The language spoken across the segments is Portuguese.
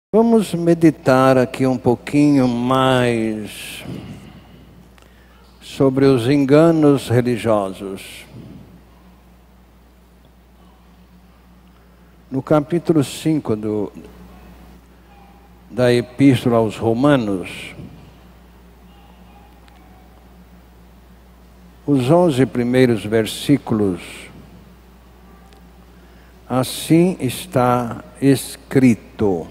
Vamos meditar aqui um pouquinho mais sobre os enganos religiosos. No capítulo 5 da Epístola aos Romanos, os 11 primeiros versículos, assim está escrito: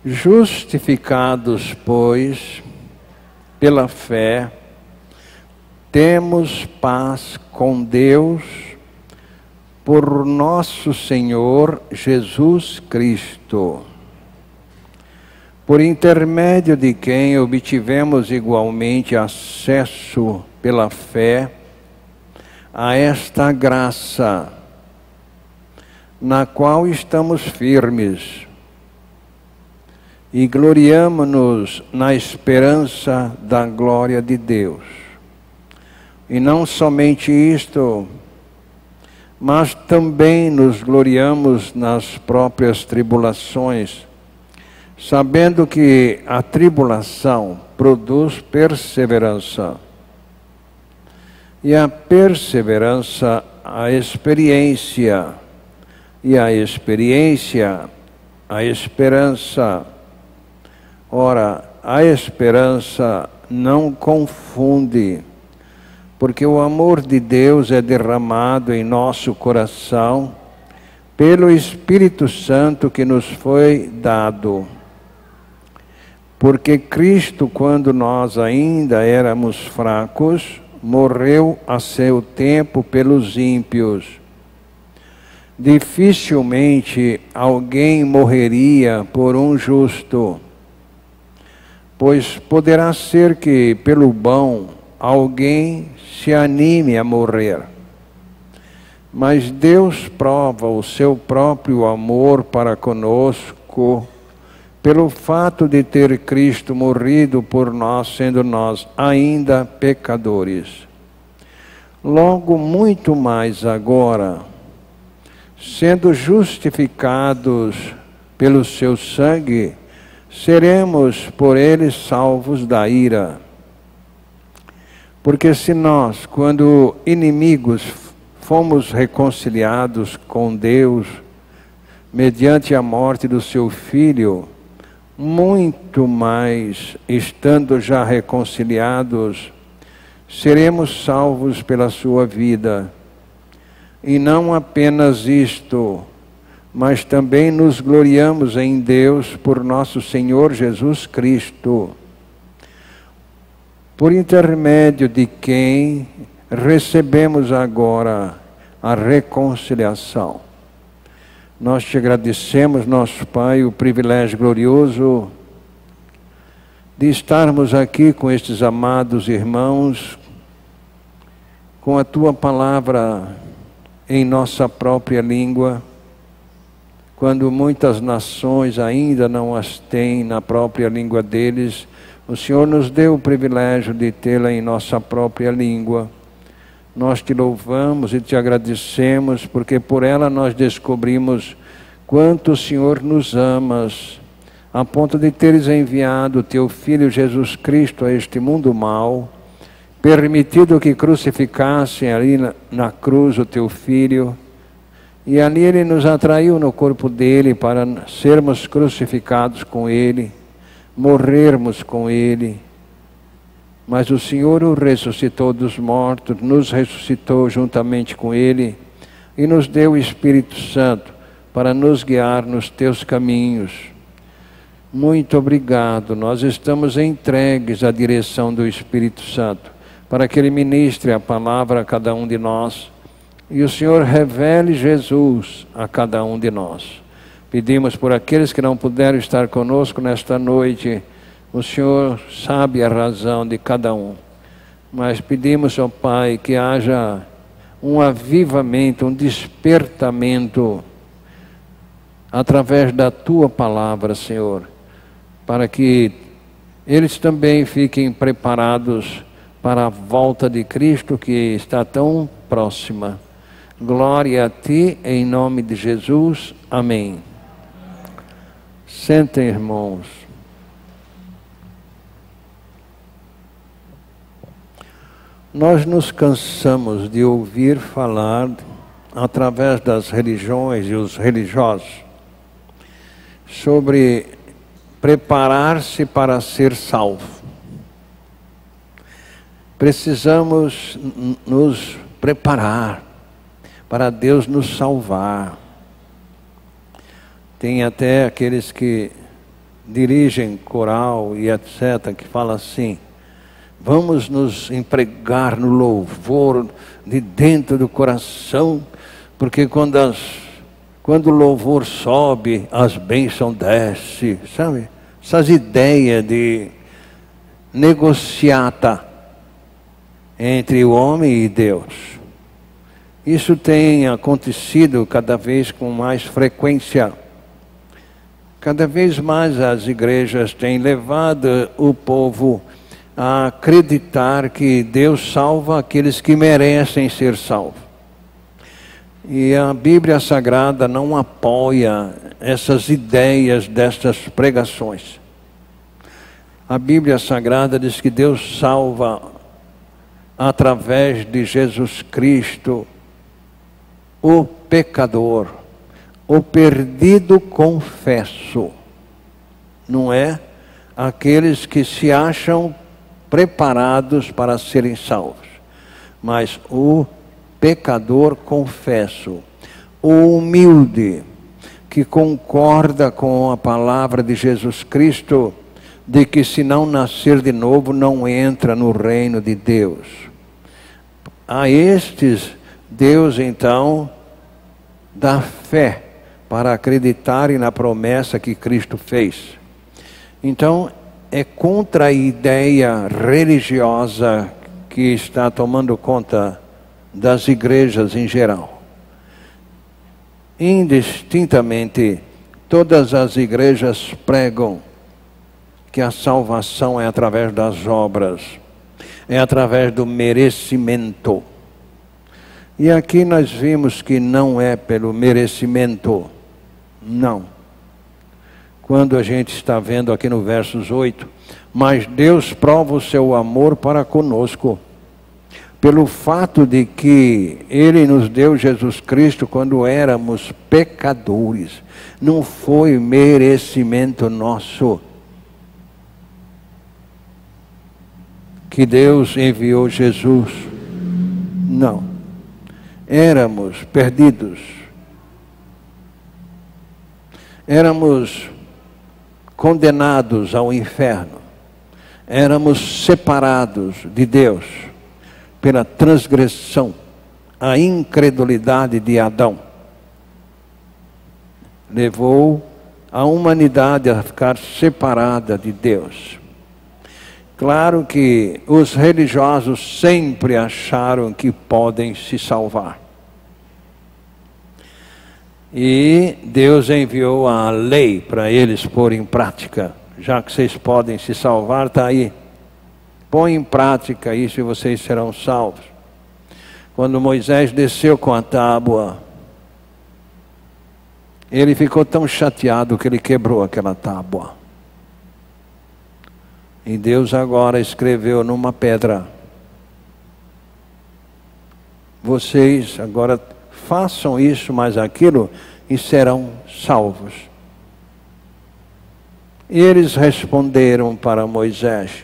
justificados, pois, pela fé, temos paz com Deus por nosso Senhor Jesus Cristo, por intermédio de quem obtivemos igualmente acesso pela fé a esta graça, na qual estamos firmes, e gloriamo-nos na esperança da glória de Deus. E não somente isto, mas também nos gloriamos nas próprias tribulações, sabendo que a tribulação produz perseverança, e a perseverança a experiência, e a experiência a esperança. Ora, a esperança não confunde, porque o amor de Deus é derramado em nosso coração pelo Espírito Santo que nos foi dado. Porque Cristo, quando nós ainda éramos fracos, morreu a seu tempo pelos ímpios. Dificilmente alguém morreria por um justo, pois poderá ser que, pelo bom, alguém se anime a morrer. Mas Deus prova o seu próprio amor para conosco, pelo fato de ter Cristo morrido por nós, sendo nós ainda pecadores. Logo, muito mais agora, sendo justificados pelo seu sangue, seremos por ele salvos da ira. Porque se nós, quando inimigos, fomos reconciliados com Deus, mediante a morte do seu Filho, muito mais, estando já reconciliados, seremos salvos pela sua vida. E não apenas isto, mas também nos gloriamos em Deus por nosso Senhor Jesus Cristo, por intermédio de quem recebemos agora a reconciliação. Nós te agradecemos, nosso Pai, o privilégio glorioso de estarmos aqui com estes amados irmãos, com a tua palavra em nossa própria língua, quando muitas nações ainda não as têm na própria língua deles. O Senhor nos deu o privilégio de tê-la em nossa própria língua. Nós te louvamos e te agradecemos, porque por ela nós descobrimos quanto o Senhor nos amas, a ponto de teres enviado o teu Filho Jesus Cristo a este mundo mau, permitido que crucificassem ali na cruz o teu Filho, e ali ele nos atraiu no corpo dele para sermos crucificados com ele, morrermos com ele. Mas o Senhor o ressuscitou dos mortos, nos ressuscitou juntamente com ele e nos deu o Espírito Santo para nos guiar nos teus caminhos. Muito obrigado, nós estamos entregues à direção do Espírito Santo, para que ele ministre a palavra a cada um de nós, e o Senhor revele Jesus a cada um de nós. Pedimos por aqueles que não puderam estar conosco nesta noite. O Senhor sabe a razão de cada um. Mas pedimos ao Pai que haja um avivamento, um despertamento através da tua palavra, Senhor, para que eles também fiquem preparados para a volta de Cristo que está tão próxima. Glória a Ti, em nome de Jesus. Amém. Sentem, irmãos. Nós nos cansamos de ouvir falar, através das religiões e os religiosos, sobre preparar-se para ser salvo. Precisamos nos preparar para Deus nos salvar. Tem até aqueles que dirigem coral e etc., que falam assim: vamos nos empregar no louvor de dentro do coração, porque quando o louvor sobe, as bênçãos descem, sabe? Essas ideias de negociata entre o homem e Deus. Isso tem acontecido cada vez com mais frequência. Cada vez mais as igrejas têm levado o povo a acreditar que Deus salva aqueles que merecem ser salvos. E a Bíblia Sagrada não apoia essas ideias destas pregações. A Bíblia Sagrada diz que Deus salva através de Jesus Cristo o pecador, o perdido confesso. Não é aqueles que se acham preparados para serem salvos, mas o pecador confesso, o humilde, que concorda com a palavra de Jesus Cristo, de que se não nascer de novo, não entra no reino de Deus. A estes, Deus então dá fé para acreditarem na promessa que Cristo fez. Então, é contra a ideia religiosa que está tomando conta das igrejas em geral. Indistintamente, todas as igrejas pregam que a salvação é através das obras, é através do merecimento. E aqui nós vimos que não é pelo merecimento, não. Quando a gente está vendo aqui no versos 8, mas Deus prova o seu amor para conosco, pelo fato de que Ele nos deu Jesus Cristo quando éramos pecadores. Não foi merecimento nosso que Deus enviou Jesus. Não. Éramos perdidos. Éramos condenados ao inferno. Éramos separados de Deus pela transgressão, a incredulidade de Adão. Levou a humanidade a ficar separada de Deus. Claro que os religiosos sempre acharam que podem se salvar. E Deus enviou a lei para eles pôr em prática. Já que vocês podem se salvar, está aí. Põe em prática isso e vocês serão salvos. Quando Moisés desceu com a tábua, ele ficou tão chateado que ele quebrou aquela tábua. E Deus agora escreveu numa pedra: vocês agora façam isso mais aquilo e serão salvos. E eles responderam para Moisés: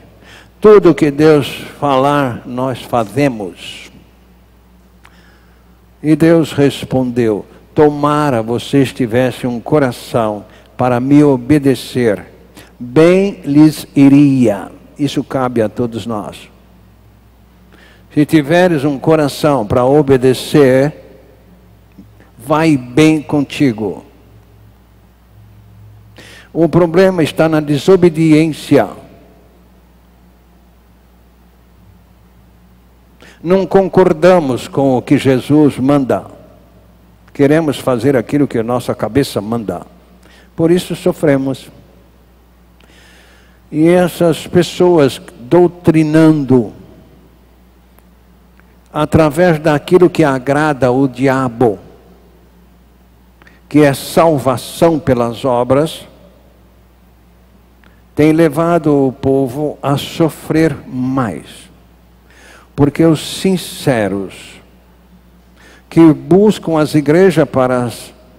tudo que Deus falar, nós fazemos. E Deus respondeu: tomara vocês tivessem um coração para me obedecer, bem lhes iria. Isso cabe a todos nós. Se tiveres um coração para obedecer, vai bem contigo. O problema está na desobediência. Não concordamos com o que Jesus manda. Queremos fazer aquilo que a nossa cabeça manda. Por isso sofremos. E essas pessoas doutrinando através daquilo que agrada o diabo, que é salvação pelas obras, tem levado o povo a sofrer mais. Porque os sinceros, que buscam as igrejas para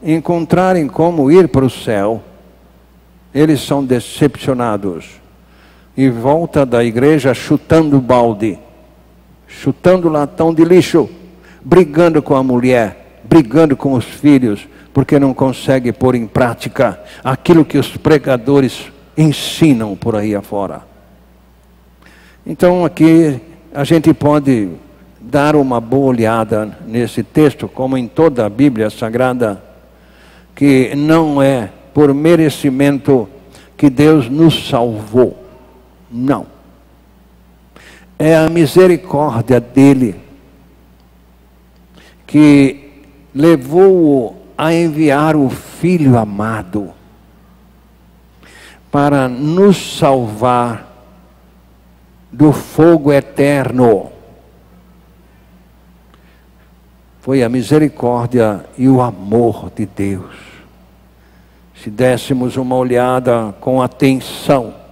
encontrarem como ir para o céu, eles são decepcionados. E volta da igreja chutando balde, chutando latão de lixo, brigando com a mulher, brigando com os filhos, porque não consegue pôr em prática aquilo que os pregadores ensinam por aí afora. Então aqui a gente pode dar uma boa olhada nesse texto, como em toda a Bíblia Sagrada, que não é por merecimento que Deus nos salvou. Não. É a misericórdia dele que levou-o a enviar o Filho amado para nos salvar do fogo eterno. Foi a misericórdia e o amor de Deus. Se dessemos uma olhada com atenção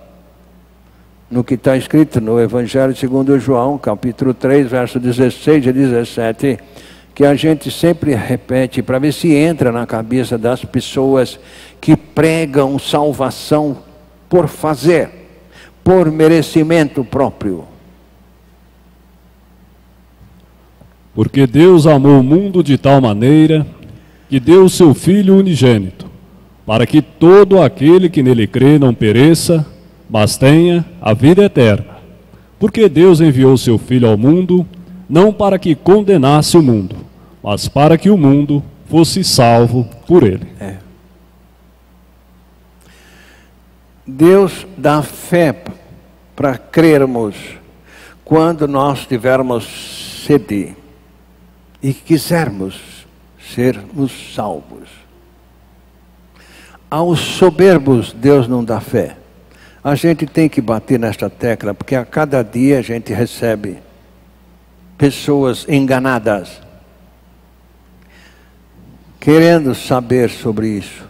no que está escrito no Evangelho segundo João, capítulo 3, verso 16 e 17, que a gente sempre repete para ver se entra na cabeça das pessoas que pregam salvação por fazer, por merecimento próprio. Porque Deus amou o mundo de tal maneira que deu o seu Filho unigênito, para que todo aquele que nele crê não pereça, mas tenha a vida eterna. Porque Deus enviou o seu Filho ao mundo, não para que condenasse o mundo, mas para que o mundo fosse salvo por ele. Deus dá fé para crermos quando nós tivermos sede e quisermos sermos salvos. Aos soberbos Deus não dá fé. A gente tem que bater nesta tecla, porque a cada dia a gente recebe pessoas enganadas, querendo saber sobre isso.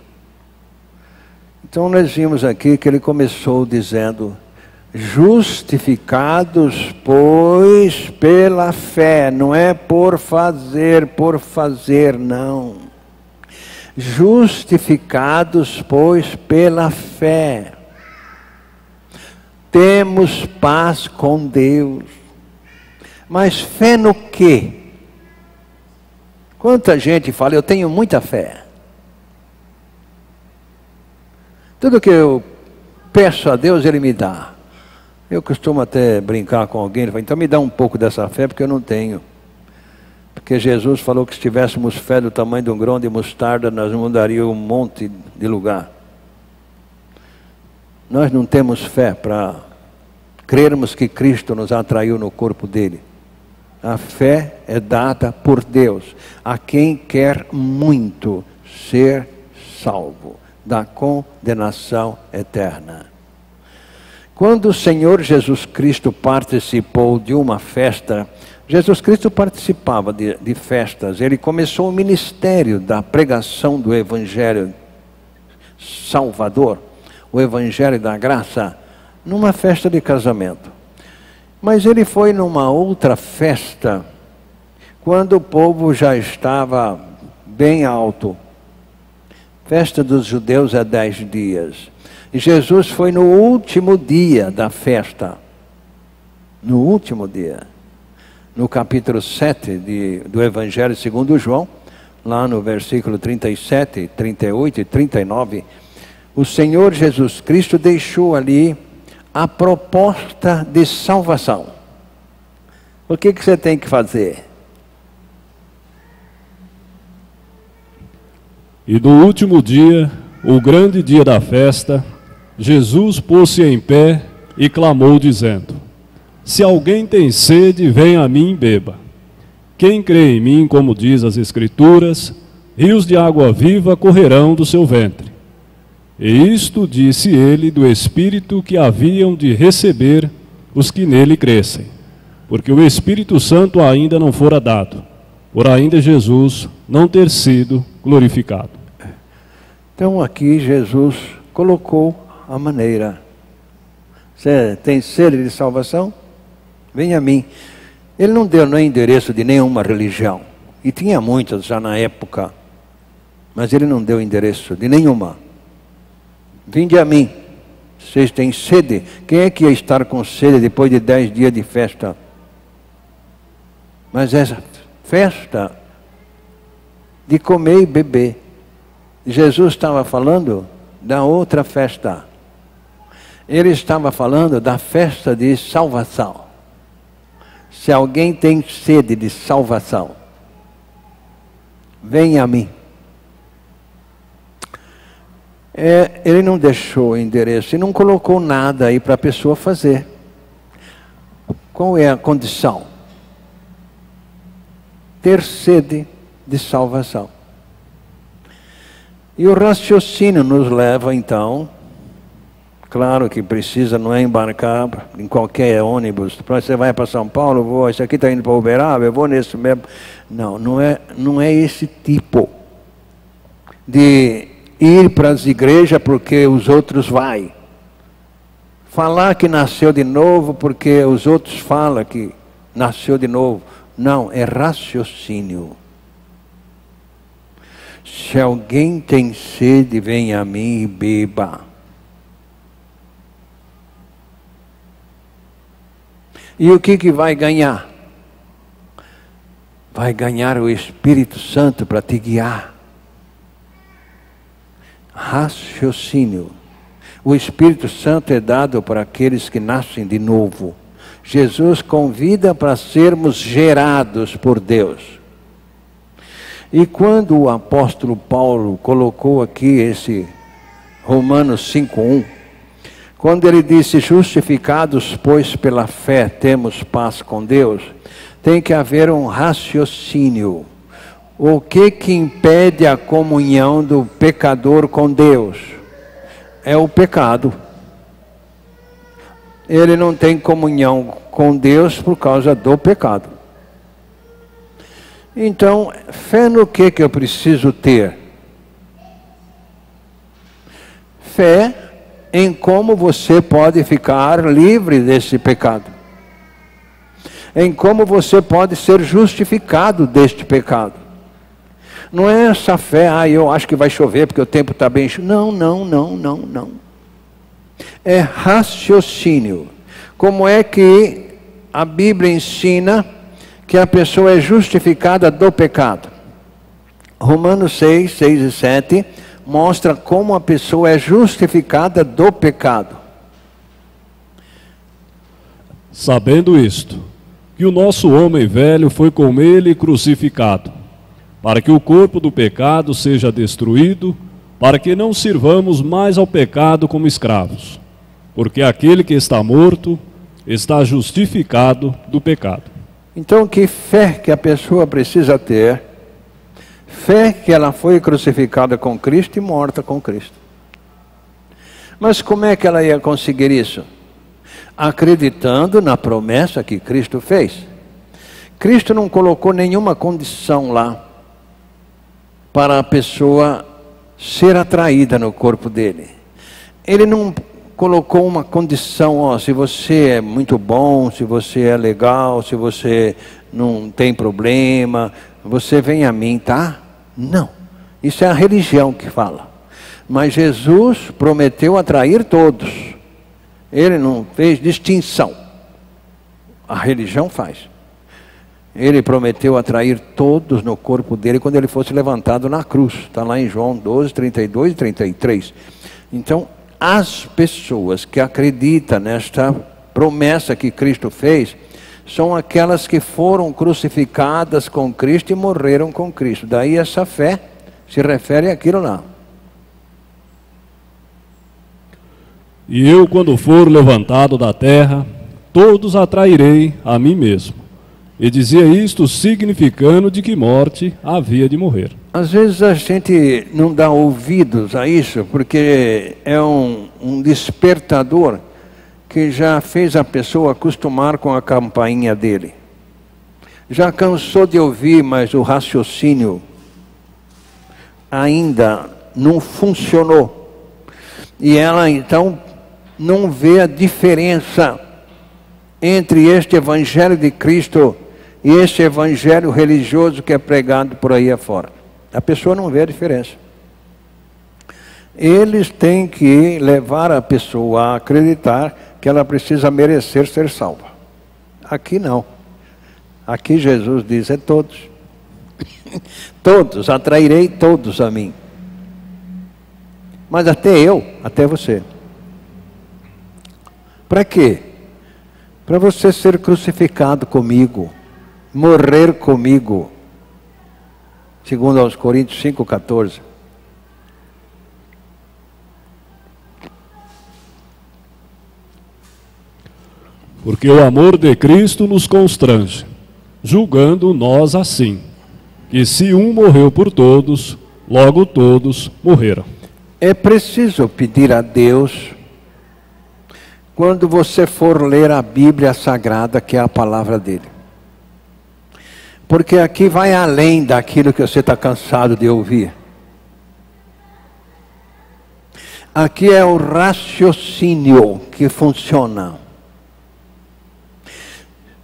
Então nós vimos aqui que ele começou dizendo: justificados, pois, pela fé. Não é por fazer, não. Justificados, pois, pela fé. Temos paz com Deus. Mas fé no quê? Quanta gente fala, eu tenho muita fé. Tudo que eu peço a Deus, Ele me dá. Eu costumo até brincar com alguém, falo, então me dá um pouco dessa fé, porque eu não tenho. Porque Jesus falou que se tivéssemos fé do tamanho de um grão de mostarda, nós mudaríamos um monte de lugar. Nós não temos fé para crermos que Cristo nos atraiu no corpo dele. A fé é dada por Deus a quem quer muito ser salvo da condenação eterna. Quando o Senhor Jesus Cristo participou de uma festa, Jesus Cristo participava de festas, ele começou o ministério da pregação do Evangelho Salvador, o Evangelho da Graça, numa festa de casamento. Mas ele foi numa outra festa, quando o povo já estava bem alto. Festa dos judeus é 10 dias. E Jesus foi no último dia da festa. No último dia. No capítulo 7 do Evangelho segundo João, lá no versículo 37, 38 e 39, o Senhor Jesus Cristo deixou ali a proposta de salvação. O que você tem que fazer? E no último dia, o grande dia da festa, Jesus pôs-se em pé e clamou dizendo: se alguém tem sede, venha a mim e beba. Quem crê em mim, como diz as Escrituras, rios de água viva correrão do seu ventre. E isto disse ele do Espírito que haviam de receber os que nele crescem, porque o Espírito Santo ainda não fora dado, por ainda Jesus não ter sido glorificado. Então aqui Jesus colocou a maneira. Você tem sede de salvação? Venha a mim. Ele não deu nem endereço de nenhuma religião. E tinha muitas já na época. Mas ele não deu endereço de nenhuma. Vinde a mim. Vocês têm sede. Quem é que ia estar com sede depois de 10 dias de festa? Mas essa festa de comer e beber. Jesus estava falando da outra festa. Ele estava falando da festa de salvação. Se alguém tem sede de salvação, venha a mim. Ele não deixou o endereço e não colocou nada aí para a pessoa fazer. Qual é a condição? Ter sede de salvação. E o raciocínio nos leva então, claro que precisa, não é embarcar em qualquer ônibus. Você vai para São Paulo, eu vou, esse aqui está indo para Uberaba, eu vou nesse mesmo. Não é esse tipo de ir para as igrejas porque os outros vão. Falar que nasceu de novo porque os outros falam que nasceu de novo. Não, é raciocínio. Se alguém tem sede, venha a mim e beba. E o que vai ganhar? Vai ganhar o Espírito Santo para te guiar. Raciocínio. O Espírito Santo é dado para aqueles que nascem de novo. Jesus convida para sermos gerados por Deus. E quando o apóstolo Paulo colocou aqui esse Romanos 5:1, quando ele disse, justificados, pois pela fé temos paz com Deus, tem que haver um raciocínio. O que impede a comunhão do pecador com Deus? É o pecado. Ele não tem comunhão com Deus por causa do pecado. Então, fé no que eu preciso ter? Fé em como você pode ficar livre desse pecado. Em como você pode ser justificado deste pecado. Não é essa fé, eu acho que vai chover porque o tempo está bem. Não. É raciocínio. Como é que a Bíblia ensina que a pessoa é justificada do pecado? Romanos 6 e 7 mostra como a pessoa é justificada do pecado. Sabendo isto, que o nosso homem velho foi com ele crucificado, para que o corpo do pecado seja destruído, para que não sirvamos mais ao pecado como escravos, porque aquele que está morto está justificado do pecado. Então, que fé que a pessoa precisa ter? Fé que ela foi crucificada com Cristo e morta com Cristo. Mas como é que ela ia conseguir isso? Acreditando na promessa que Cristo fez. Cristo não colocou nenhuma condição lá para a pessoa ser atraída no corpo dele. Ele não colocou uma condição, se você é muito bom, se você é legal, se você não tem problema, você vem a mim, tá? Não. Isso é a religião que fala. Mas Jesus prometeu atrair todos. Ele não fez distinção. A religião faz. Ele prometeu atrair todos no corpo dele quando ele fosse levantado na cruz. Está lá em João 12, 32 e 33. Então, as pessoas que acreditam nesta promessa que Cristo fez, são aquelas que foram crucificadas com Cristo e morreram com Cristo. Daí essa fé se refere àquilo lá. E eu, quando for levantado da terra, todos atrairei a mim mesmo. E dizia isto significando de que morte havia de morrer. Às vezes a gente não dá ouvidos a isso, porque é um despertador que já fez a pessoa acostumar com a campainha dele. Já cansou de ouvir, mas o raciocínio ainda não funcionou. E ela então não vê a diferença entre este evangelho de Cristo e este evangelho religioso que é pregado por aí afora. A pessoa não vê a diferença. Eles têm que levar a pessoa a acreditar que ela precisa merecer ser salva. Aqui não. Aqui Jesus diz, é todos. Todos, atrairei todos a mim. Mas até eu, até você. Para quê? Para você ser crucificado comigo, morrer comigo. Segundo aos Coríntios 5,14. Porque o amor de Cristo nos constrange, julgando nós assim, que se um morreu por todos, logo todos morreram. É preciso pedir a Deus, quando você for ler a Bíblia Sagrada, que é a palavra dele. Porque aqui vai além daquilo que você está cansado de ouvir. Aqui é o raciocínio que funciona.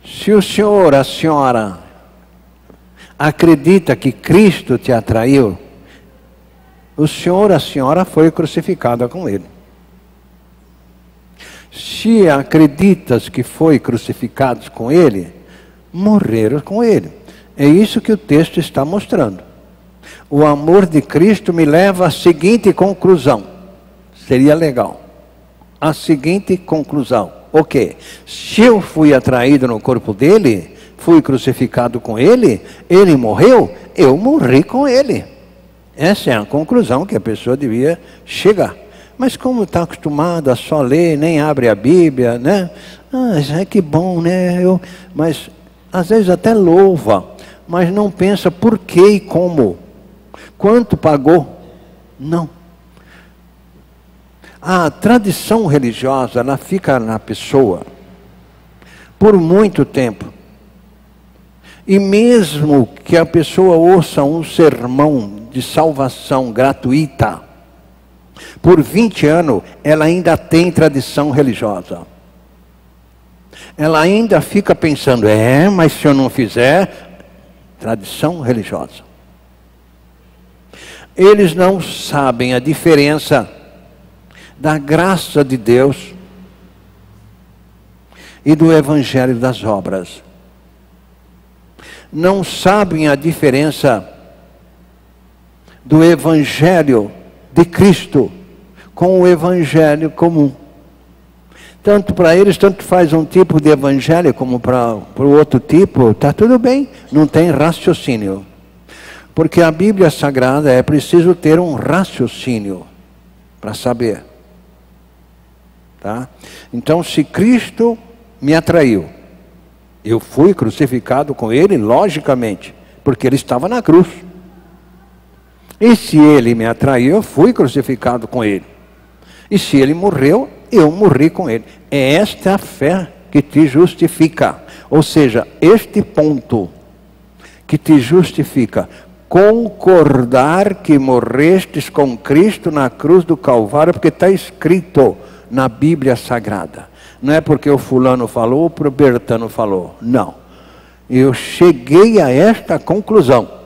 Se o senhor, a senhora, acredita que Cristo te atraiu, o senhor, a senhora foi crucificada com ele. Se acreditas que foi crucificados com ele, morreram com ele. É isso que o texto está mostrando. O amor de Cristo me leva à seguinte conclusão. Seria legal. A seguinte conclusão. O quê? Se eu fui atraído no corpo dele, fui crucificado com ele, ele morreu, eu morri com ele. Essa é a conclusão que a pessoa devia chegar. Mas como está acostumado a só ler, nem abre a Bíblia, né? Ah, que bom, né? Mas às vezes até louva, mas não pensa por que e como. Quanto pagou? Não. A tradição religiosa, ela fica na pessoa por muito tempo. E mesmo que a pessoa ouça um sermão de salvação gratuita, por 20 anos, ela ainda tem tradição religiosa. Ela ainda fica pensando, mas se eu não fizer, tradição religiosa. Eles não sabem a diferença da graça de Deus e do evangelho das obras. Não sabem a diferença do evangelho de Cristo com o evangelho comum. Tanto para eles, tanto faz um tipo de evangelho como para o outro tipo, está tudo bem, não tem raciocínio. Porque a Bíblia Sagrada é preciso ter um raciocínio para saber. Tá? Então, se Cristo me atraiu, eu fui crucificado com ele, logicamente, porque ele estava na cruz. E se ele me atraiu, eu fui crucificado com ele. E se ele morreu, eu morri com ele. É esta a fé que te justifica. Ou seja, este ponto que te justifica. Concordar que morrestes com Cristo na cruz do Calvário, porque está escrito na Bíblia Sagrada. Não é porque o fulano falou ou o Bertano falou. Não. Eu cheguei a esta conclusão.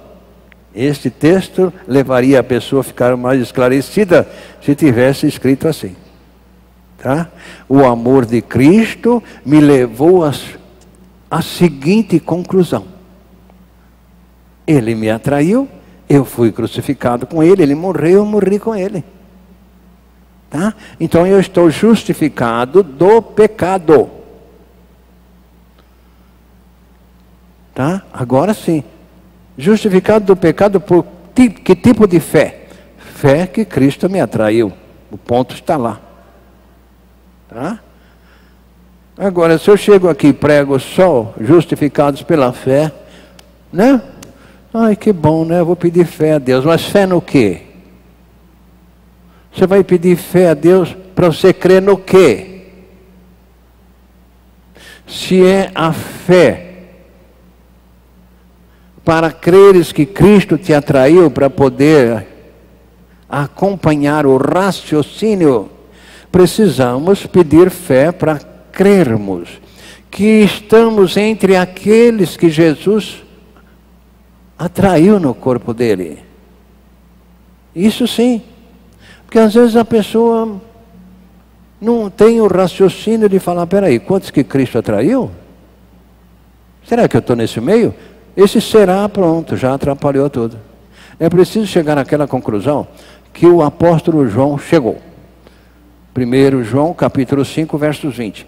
Este texto levaria a pessoa a ficar mais esclarecida se tivesse escrito assim. Tá? O amor de Cristo me levou à seguinte conclusão. Ele me atraiu, eu fui crucificado com ele, ele morreu, eu morri com ele. Tá? Então eu estou justificado do pecado. Tá? Agora sim. Justificado do pecado por que tipo de fé? Fé que Cristo me atraiu. O ponto está lá. Tá? Agora, se eu chego aqui e prego só justificados pela fé, né? Ai, que bom, né? Eu vou pedir fé a Deus. Mas fé no quê? Você vai pedir fé a Deus para você crer no quê? Se é a fé para creres que Cristo te atraiu para poder acompanhar o raciocínio, precisamos pedir fé para crermos que estamos entre aqueles que Jesus atraiu no corpo dele. Isso sim. Porque às vezes a pessoa não tem o raciocínio de falar, peraí, quantos que Cristo atraiu? Será que eu estou nesse meio? Esse será, pronto, já atrapalhou tudo. É preciso chegar naquela conclusão que o apóstolo João chegou. 1 João capítulo 5, versos 20.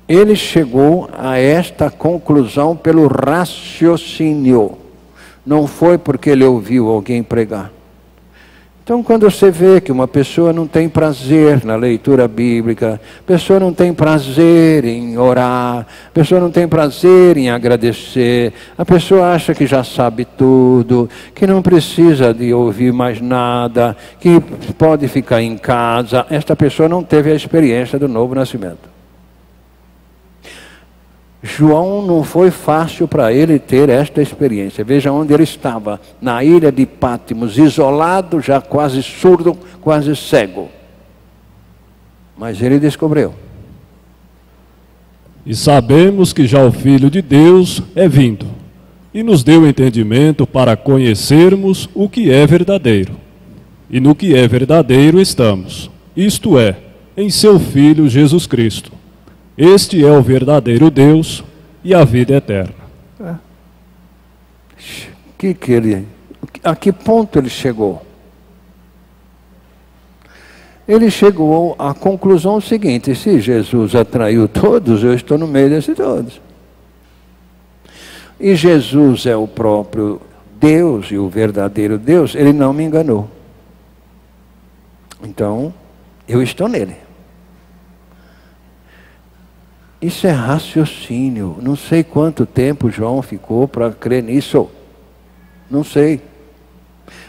Ele chegou a esta conclusão pelo raciocínio. Não foi porque ele ouviu alguém pregar. Então, quando você vê que uma pessoa não tem prazer na leitura bíblica, a pessoa não tem prazer em orar, a pessoa não tem prazer em agradecer, a pessoa acha que já sabe tudo, que não precisa de ouvir mais nada, que pode ficar em casa, esta pessoa não teve a experiência do novo nascimento. João não foi fácil para ele ter esta experiência. Veja onde ele estava, na ilha de Pátimos, isolado, já quase surdo, quase cego. Mas ele descobriu. E sabemos que já o Filho de Deus é vindo, e nos deu entendimento para conhecermos o que é verdadeiro. E no que é verdadeiro estamos, isto é, em seu Filho Jesus Cristo. Este é o verdadeiro Deus e a vida eterna. A que ponto ele chegou? Ele chegou à conclusão seguinte: se Jesus atraiu todos, eu estou no meio desses todos. E Jesus é o próprio Deus e o verdadeiro Deus, ele não me enganou. Então, eu estou nele. Isso é raciocínio. Não sei quanto tempo João ficou para crer nisso. Não sei.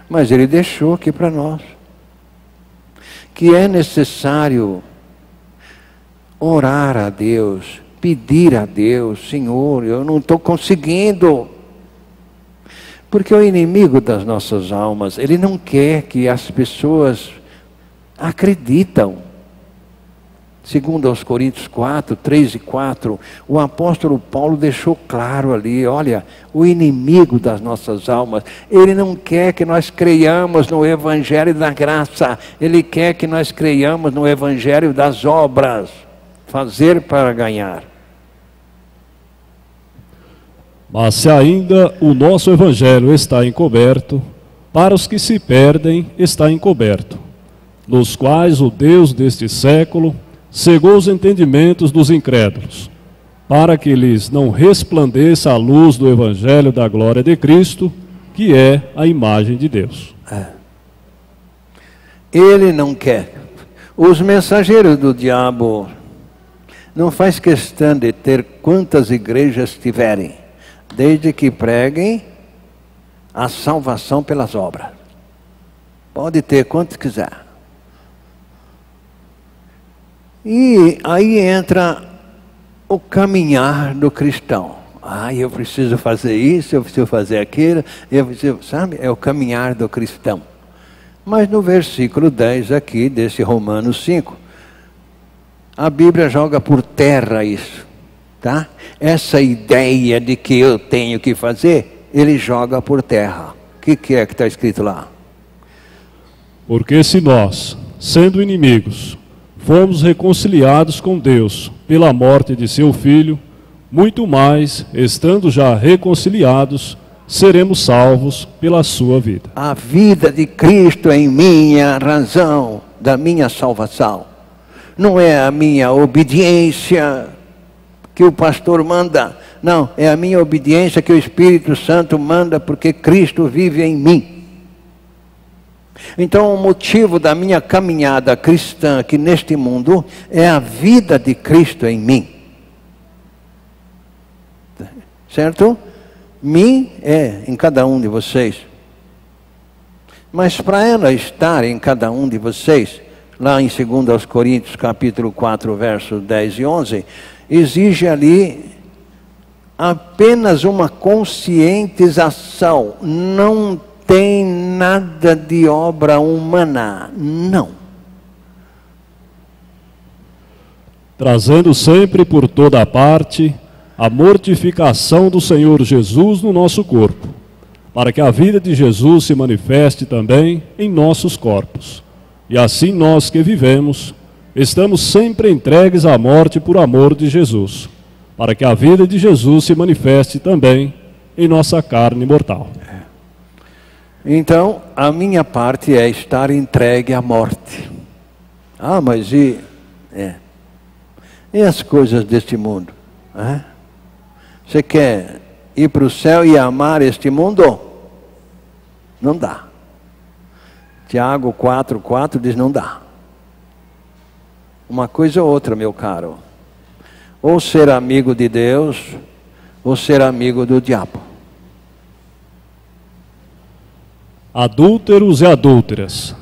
Mas ele deixou aqui para nós que é necessário orar a Deus, pedir a Deus, Senhor, eu não estou conseguindo. Porque o inimigo das nossas almas, ele não quer que as pessoas acreditam. Segundo aos Coríntios 4, 3 e 4, o apóstolo Paulo deixou claro ali, olha, o inimigo das nossas almas, ele não quer que nós creiamos no evangelho da graça, ele quer que nós creiamos no evangelho das obras, fazer para ganhar. Mas se ainda o nosso evangelho está encoberto, para os que se perdem está encoberto, nos quais o Deus deste século cegou os entendimentos dos incrédulos, para que lhes não resplandeça a luz do evangelho da glória de Cristo, que é a imagem de Deus. Ele não quer. Os mensageiros do diabo não faz questão de ter quantas igrejas tiverem, desde que preguem a salvação pelas obras. Pode ter quantos quiser. E aí entra o caminhar do cristão. Eu preciso fazer isso, eu preciso fazer aquilo, sabe? É o caminhar do cristão. Mas no versículo 10 aqui, desse Romanos 5, a Bíblia joga por terra isso, tá? Essa ideia de que eu tenho que fazer, ele joga por terra. O que é que está escrito lá? Porque se nós, sendo inimigos, fomos reconciliados com Deus pela morte de seu Filho, muito mais, estando já reconciliados, seremos salvos pela sua vida. A vida de Cristo é em mim, é a razão da minha salvação. Não é a minha obediência que o pastor manda. Não, é a minha obediência que o Espírito Santo manda, porque Cristo vive em mim. Então o motivo da minha caminhada cristã aqui neste mundo é a vida de Cristo em mim. Certo? Mim é em cada um de vocês. Mas para ela estar em cada um de vocês, lá em 2 Coríntios capítulo 4, versos 10 e 11, exige ali apenas uma conscientização. Não tem nada de obra humana, não. Trazendo sempre por toda parte a mortificação do Senhor Jesus no nosso corpo, para que a vida de Jesus se manifeste também em nossos corpos. E assim nós que vivemos, estamos sempre entregues à morte por amor de Jesus, para que a vida de Jesus se manifeste também em nossa carne mortal. Então, a minha parte é estar entregue à morte. Ah, mas e as coisas deste mundo? Você quer ir para o céu e amar este mundo? Não dá. Tiago 4,4 diz: não dá. Uma coisa ou outra, meu caro. Ou ser amigo de Deus, ou ser amigo do diabo. Adúlteros e adúlteras,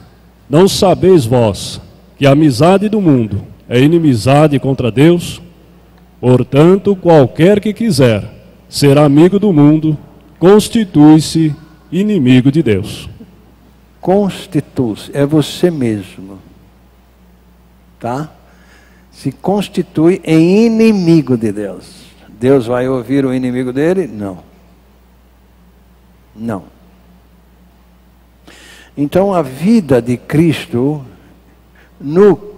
não sabeis vós que a amizade do mundo é inimizade contra Deus? Portanto, qualquer que quiser ser amigo do mundo, constitui-se inimigo de Deus. Constitui-se, é você mesmo. Tá? Se constitui em inimigo de Deus. Deus vai ouvir o inimigo dele? Não. Não. Então a vida de Cristo no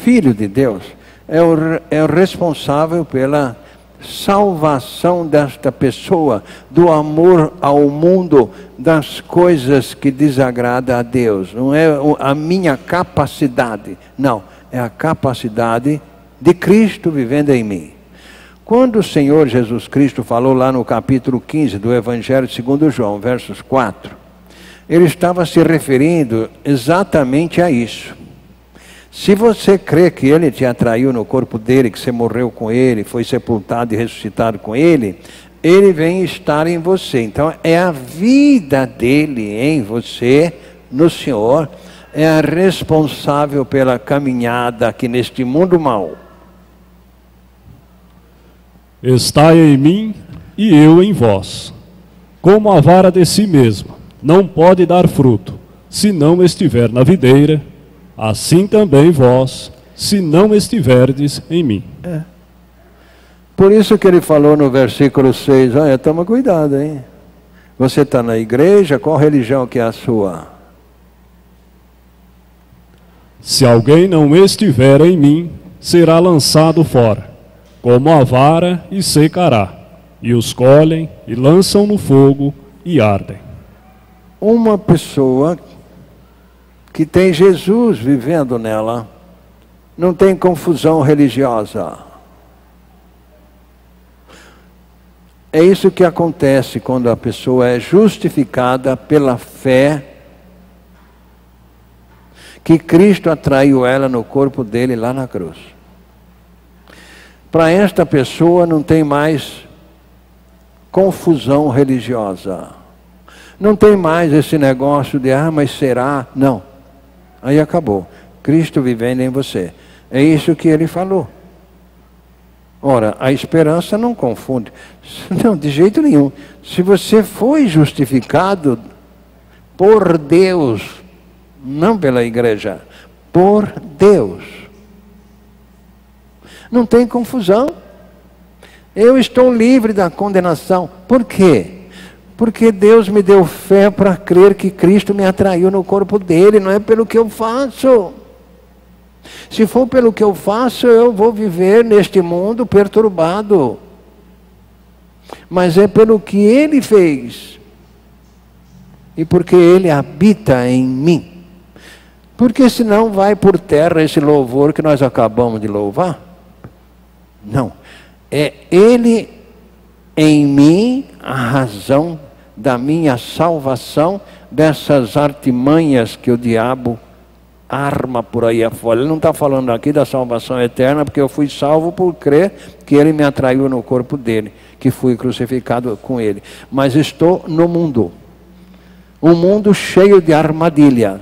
Filho de Deus é o responsável pela salvação desta pessoa, do amor ao mundo, das coisas que desagradam a Deus. Não é a minha capacidade, não, é a capacidade de Cristo vivendo em mim. Quando o Senhor Jesus Cristo falou lá no capítulo 15 do Evangelho segundo João, versos 4, ele estava se referindo exatamente a isso. Se você crê que ele te atraiu no corpo dele, que você morreu com ele, foi sepultado e ressuscitado com ele, ele vem estar em você. Então é a vida dele em você, no Senhor, é a responsável pela caminhada aqui neste mundo mau. Estai em mim e eu em vós. Como a vara de si mesma não pode dar fruto, se não estiver na videira, assim também vós, se não estiverdes em mim. Por isso que ele falou no versículo 6, olha, toma cuidado, hein? Você está na igreja, qual religião que é a sua? Se alguém não estiver em mim, será lançado fora, como a vara, e secará. E os colhem, e lançam no fogo, e ardem. Uma pessoa que tem Jesus vivendo nela, não tem confusão religiosa. É isso que acontece quando a pessoa é justificada pela fé que Cristo atraiu ela no corpo dele lá na cruz. Para esta pessoa não tem mais confusão religiosa. Não tem mais esse negócio de, mas será? Não. Aí acabou. Cristo vivendo em você. É isso que ele falou. Ora, a esperança não confunde. Não, de jeito nenhum. Se você foi justificado por Deus, não pela igreja, por Deus, não tem confusão. Eu estou livre da condenação. Por quê? Porque Deus me deu fé para crer que Cristo me atraiu no corpo dele, não é pelo que eu faço. Se for pelo que eu faço, eu vou viver neste mundo perturbado. Mas é pelo que ele fez. E porque ele habita em mim. Porque senão vai por terra esse louvor que nós acabamos de louvar. Não. É ele em mim a razão da minha salvação, dessas artimanhas que o diabo arma por aí afora. Ele não está falando aqui da salvação eterna, porque eu fui salvo por crer que Ele me atraiu no corpo dele, que fui crucificado com Ele. Mas estou no mundo. Um mundo cheio de armadilha.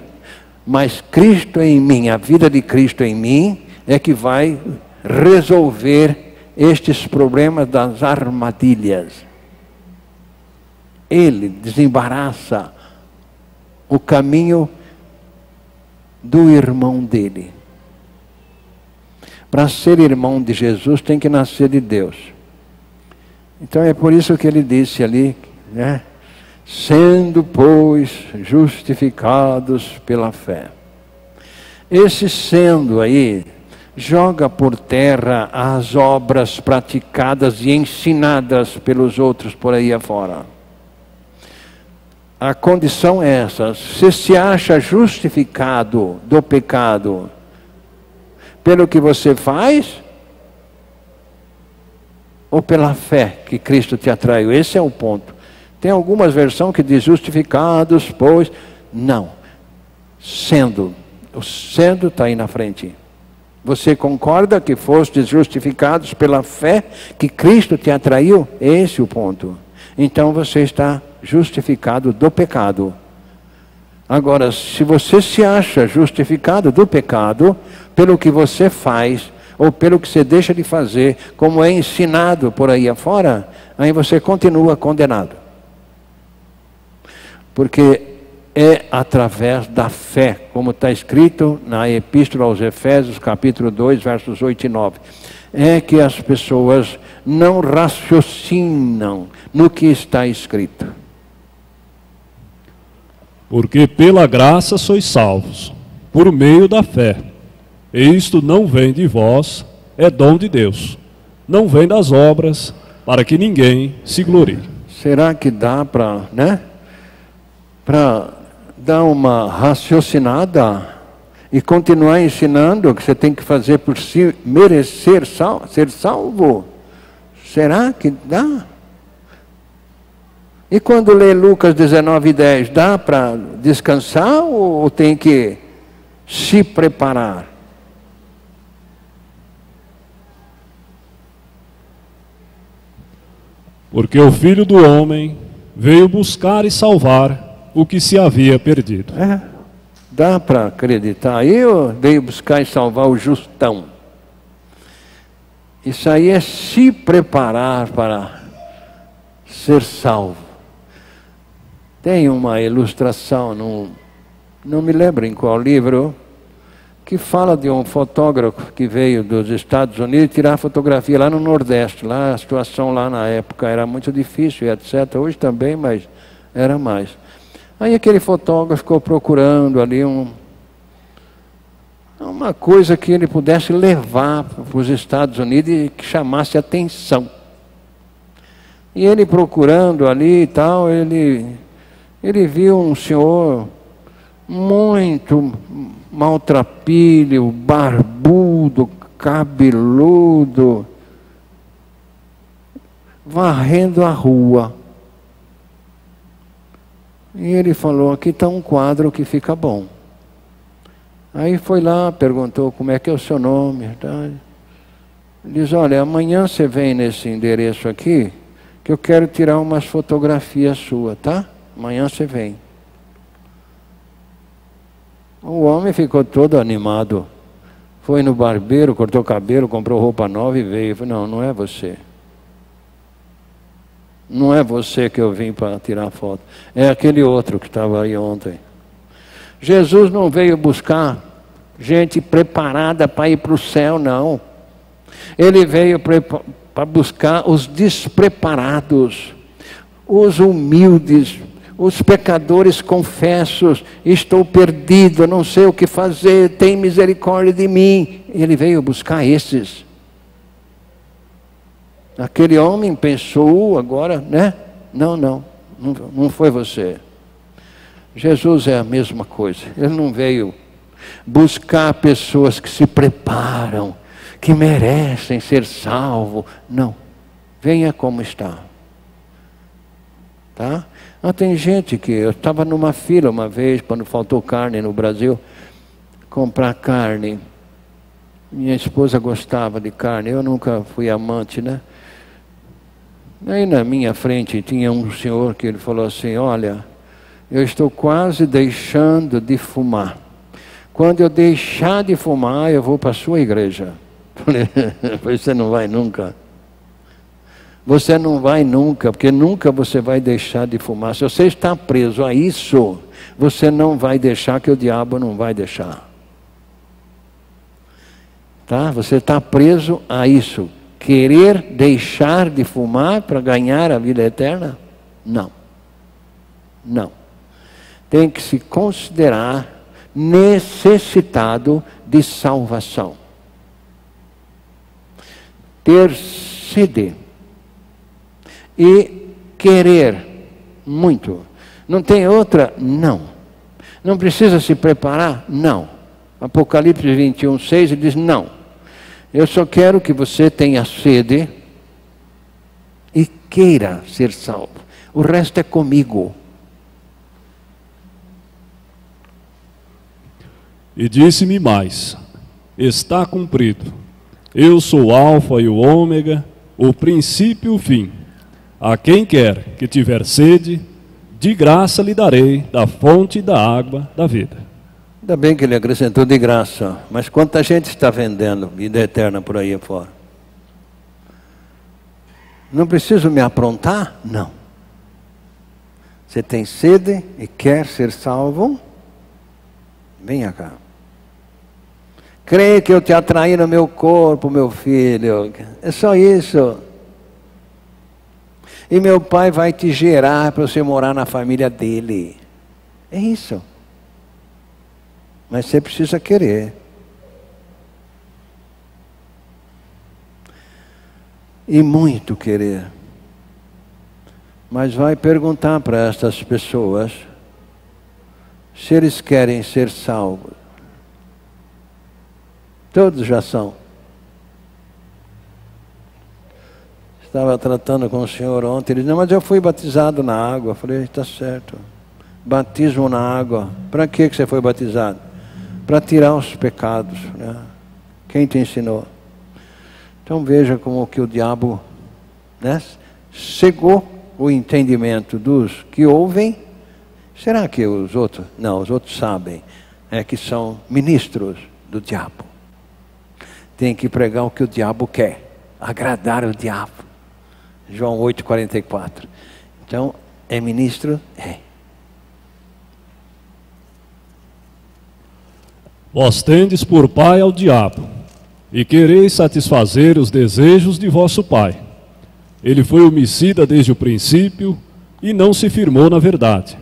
Mas Cristo em mim, a vida de Cristo em mim, é que vai resolver estes problemas das armadilhas. Ele desembaraça o caminho do irmão dele. Para ser irmão de Jesus tem que nascer de Deus. Então é por isso que ele disse ali, né? Sendo, pois, justificados pela fé. Esse sendo aí joga por terra as obras praticadas e ensinadas pelos outros por aí afora. A condição é essa: você se acha justificado do pecado pelo que você faz ou pela fé que Cristo te atraiu? Esse é o ponto. Tem algumas versões que diz justificados, pois... Não. Sendo. O sendo está aí na frente. Você concorda que fostes justificados pela fé que Cristo te atraiu? Esse é o ponto. Então você está justificado do pecado. Agora, se você se acha justificado do pecado pelo que você faz ou pelo que você deixa de fazer, como é ensinado por aí afora, aí você continua condenado. Porque é através da fé, como está escrito na Epístola aos Efésios, capítulo 2, versos 8 e 9. É que as pessoas não raciocinam no que está escrito. Porque pela graça sois salvos, por meio da fé. E isto não vem de vós, é dom de Deus. Não vem das obras, para que ninguém se glorie. Será que dá para, né? Para dar uma raciocinada e continuar ensinando o que você tem que fazer por si, merecer ser salvo? Será que dá? E quando lê Lucas 19:10, dá para descansar ou tem que se preparar? Porque o Filho do Homem veio buscar e salvar o que se havia perdido. Dá para acreditar? Aí eu veio buscar e salvar o justão. Isso aí é se preparar para ser salvo. Tem uma ilustração, não me lembro em qual livro, que fala de um fotógrafo que veio dos Estados Unidos tirar fotografia lá no Nordeste. Lá a situação lá na época era muito difícil, etc. Hoje também, mas era mais. Aí aquele fotógrafo ficou procurando ali uma coisa que ele pudesse levar para os Estados Unidos e que chamasse atenção. E ele procurando ali e tal, ele viu um senhor muito maltrapilho, barbudo, cabeludo, varrendo a rua. E ele falou, aqui está um quadro que fica bom. Aí foi lá, perguntou como é que é o seu nome. Tá? Ele diz, olha, amanhã você vem nesse endereço aqui, que eu quero tirar umas fotografias suas, tá? Amanhã você vem. O homem ficou todo animado. Foi no barbeiro, cortou o cabelo, comprou roupa nova e veio. Eu falei, não é você. Não é você que eu vim para tirar foto. É aquele outro que estava aí ontem. Jesus não veio buscar gente preparada para ir para o céu, não. Ele veio para buscar os despreparados, os humildes, os pecadores confessos. Estou perdido, não sei o que fazer, tem misericórdia de mim. Ele veio buscar esses. Aquele homem pensou agora, né? Não foi você. Jesus é a mesma coisa. Ele não veio buscar pessoas que se preparam, que merecem ser salvos. Não. Venha como está. Tá? Tem gente que... Eu estava numa fila uma vez, quando faltou carne no Brasil. comprar carne. Minha esposa gostava de carne, eu nunca fui amante, né? Aí na minha frente tinha um senhor que ele falou assim: olha, eu estou quase deixando de fumar. Quando eu deixar de fumar, eu vou para a sua igreja. Falei, você não vai nunca. Você não vai nunca, porque nunca você vai deixar de fumar. Se você está preso a isso, você não vai deixar, que o diabo não vai deixar. Tá? Você está preso a isso. Querer deixar de fumar para ganhar a vida eterna? Não. Não. Tem que se considerar necessitado de salvação. Ter sede e querer muito. Não tem outra? Não. Não precisa se preparar? Não. Apocalipse 21:6 ele diz: não. Eu só quero que você tenha sede e queira ser salvo. O resto é comigo. E disse-me mais: está cumprido. Eu sou o Alfa e o Ômega, o princípio e o fim. A quem quer que tiver sede, de graça lhe darei da fonte da água da vida. Ainda bem que ele acrescentou de graça, mas quanta gente está vendendo vida eterna por aí fora? Não preciso me aprontar? Não. Você tem sede e quer ser salvo? Venha cá. Creio que eu te atraí no meu corpo, meu filho. É só isso. E meu pai vai te gerar para você morar na família dele. É isso. Mas você precisa querer. E muito querer. Mas vai perguntar para essas pessoas se eles querem ser salvos. Todos já são. Estava tratando com o senhor ontem, ele disse: não, mas eu fui batizado na água. Eu falei: está certo. Batismo na água. Para que você foi batizado? Para tirar os pecados, né? Quem te ensinou? Então veja como que o diabo, né, cegou o entendimento dos que ouvem. Será que os outros? Não, os outros sabem. É que são ministros do diabo. Tem que pregar o que o diabo quer. Agradar o diabo. João 8,44. Então, é ministro? É. Vós tendes por pai ao diabo, e quereis satisfazer os desejos de vosso pai. Ele foi homicida desde o princípio, e não se firmou na verdade,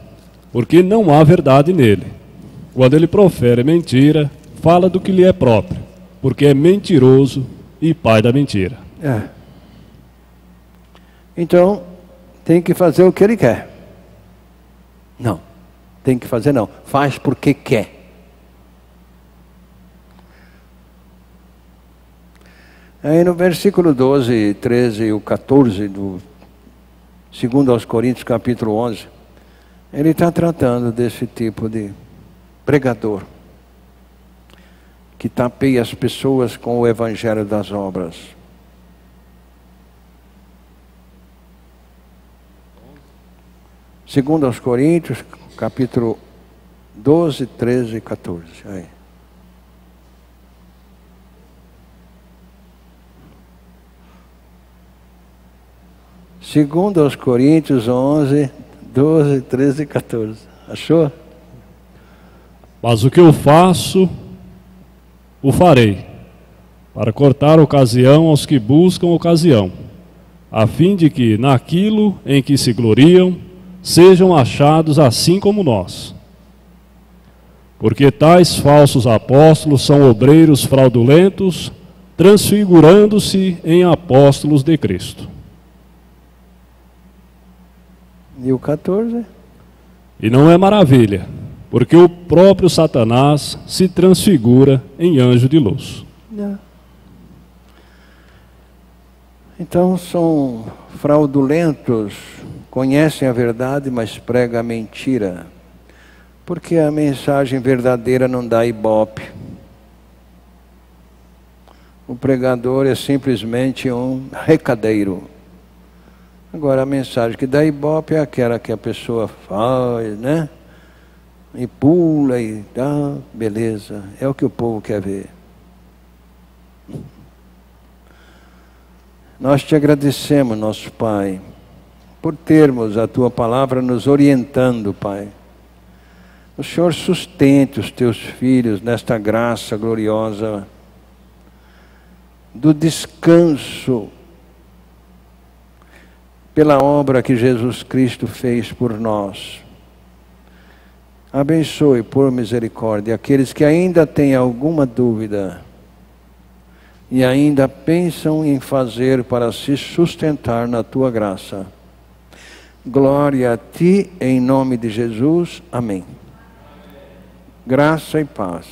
porque não há verdade nele. Quando ele profere mentira, fala do que lhe é próprio, porque é mentiroso e pai da mentira. É. Então, tem que fazer o que ele quer. Não, tem que fazer não. Faz porque quer. Aí no versículo 12, 13 e o 14 do 2 aos Coríntios, capítulo 11, ele está tratando desse tipo de pregador que tapeia as pessoas com o evangelho das obras. Segundo aos Coríntios, capítulo 12, 13 e 14. Aí. Segundo aos Coríntios 11, 12, 13 e 14. Achou? Mas o que eu faço, o farei, para cortar ocasião aos que buscam ocasião, a fim de que, naquilo em que se gloriam, sejam achados assim como nós. Porque tais falsos apóstolos são obreiros fraudulentos, transfigurando-se em apóstolos de Cristo. E o 14? E não é maravilha, porque o próprio Satanás se transfigura em anjo de luz. Não. Então são fraudulentos, conhecem a verdade, mas pregam a mentira. Porque a mensagem verdadeira não dá ibope. O pregador é simplesmente um recadeiro. Agora a mensagem que dá ibope é aquela que a pessoa faz, né? E pula e dá, beleza. É o que o povo quer ver. Nós te agradecemos, nosso Pai, por termos a Tua palavra nos orientando, Pai. O Senhor sustente os Teus filhos nesta graça gloriosa do descanso pela obra que Jesus Cristo fez por nós. Abençoe por misericórdia aqueles que ainda têm alguma dúvida e ainda pensam em fazer para se sustentar na Tua graça. Glória a Ti, em nome de Jesus. Amém. Graça e paz.